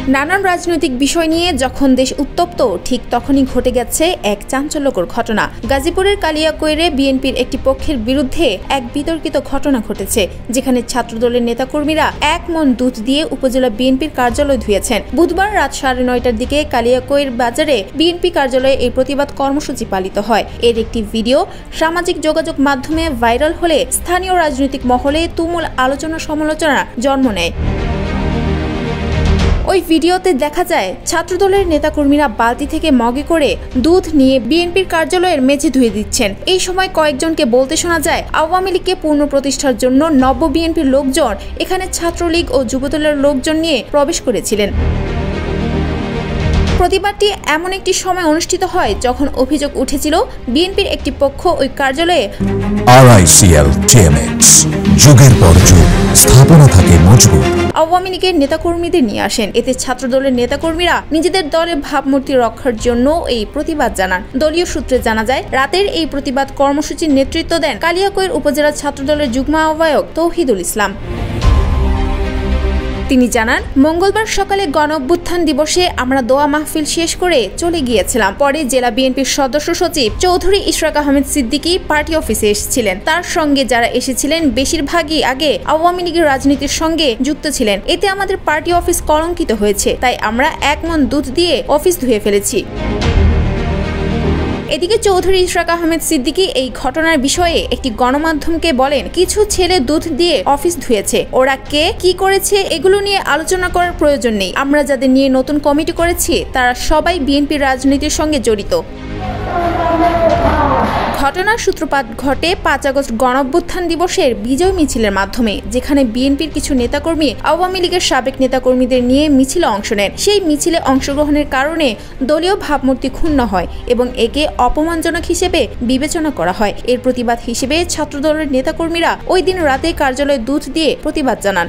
নানান রাজনৈতিক বিষয় নিয়ে যখন দেশ উত্তপ্ত ঠিক তখনই ঘটে গেছে এক চাঞ্চল্যকর ঘটনা। গাজীপুরের কালিয়াকৈরে বিএনপির একটি পক্ষের বিরুদ্ধে এক বিতর্কিত ঘটনা ঘটেছে, যেখানে ছাত্রদলের নেতাকর্মীরা এক মন দুধ দিয়ে উপজেলা বিএনপির কার্যালয় ধুয়েছেন। বুধবার রাত 9:30টার দিকে কালিয়াকৈর বাজারে বিএনপি কার্যালয়ে এই প্রতিবাদ কর্মসূচি পালিত হয়। এর একটি ভিডিও সামাজিক যোগাযোগ মাধ্যমে ভাইরাল হলে স্থানীয় রাজনৈতিক মহলে তুমুল আলোচনা সমালোচনার জন্ম নেয়। ওই ভিডিওতে দেখা যায় ছাত্রদলের নেতাকর্মীরা বালতি থেকে মগে করে দুধ নিয়ে বিএনপির কার্যালয়ের মেঝে ধুয়ে দিচ্ছেন। এই সময় কয়েকজনকে বলতে শোনা যায়, আওয়ামী লীগকে পুনঃপ্রতিষ্ঠার জন্য নব্য বিএনপির লোকজন এখানে ছাত্রলীগ ও যুবদলের লোকজন নিয়ে প্রবেশ করেছিলেন। প্রতিবাদটি এমন একটি সময় অনুষ্ঠিত হয় যখন অভিযোগ উঠেছিল বিএনপির একটি পক্ষ ওই কার্যালয়ে যুগের পর যুগ স্থাপনা থাকে মজবুত। আওয়ামী লীগের নেতাকর্মীদের নিয়ে আসেন। এতে ছাত্রদলের নেতাকর্মীরা নিজেদের দলের ভাবমূর্তি রক্ষার জন্য এই প্রতিবাদ জানান। দলীয় সূত্রে জানা যায়, রাতের এই প্রতিবাদ কর্মসূচির নেতৃত্ব দেন কালিয়াকৈর উপজেলা ছাত্রদলের যুগ্ম আহ্বায়ক তৌহিদুল ইসলাম। তিনি জানান, মঙ্গলবার সকালে গণ-অভ্যুত্থান দিবসে আমরা দোয়া মাহফিল শেষ করে চলে গিয়েছিলাম। পরে জেলা বিএনপির সদস্য সচিব চৌধুরী ইশরাক আহমেদ সিদ্দিকী পার্টি অফিসে এসেছিলেন। তার সঙ্গে যারা এসেছিলেন বেশিরভাগই আগে আওয়ামী লীগের রাজনীতির সঙ্গে যুক্ত ছিলেন। এতে আমাদের পার্টি অফিস কলঙ্কিত হয়েছে, তাই আমরা এক মন দুধ দিয়ে অফিস ধুয়ে ফেলেছি। এদিকে চৌধুরী ইশরাক আহমেদ সিদ্দিকী এই ঘটনার বিষয়ে একটি গণমাধ্যমকে বলেন, কিছু ছেলে দুধ দিয়ে অফিস ধুয়েছে, ওরা কে কি করেছে এগুলো নিয়ে আলোচনা করার প্রয়োজন নেই। আমরা যাদের নিয়ে নতুন কমিটি করেছি তারা সবাই বিএনপির রাজনীতির সঙ্গে জড়িত। ঘটনার সূত্রপাত ঘটে 5 আগস্ট গণ-অভ্যুত্থান দিবসের বিজয় মিছিলের মাধ্যমে, যেখানে বিএনপির কিছু নেতাকর্মী আওয়ামী লীগের সাবেক নেতাকর্মীদের নিয়ে মিছিলে অংশ নেন। সেই মিছিলে অংশগ্রহণের কারণে দলীয় ভাবমূর্তি ক্ষুণ্ণ হয় এবং একে অপমানজনক হিসেবে বিবেচনা করা হয়। এর প্রতিবাদ হিসেবে ছাত্রদলের নেতাকর্মীরা ওই দিন রাতে কার্যালয়ে দুধ দিয়ে প্রতিবাদ জানান।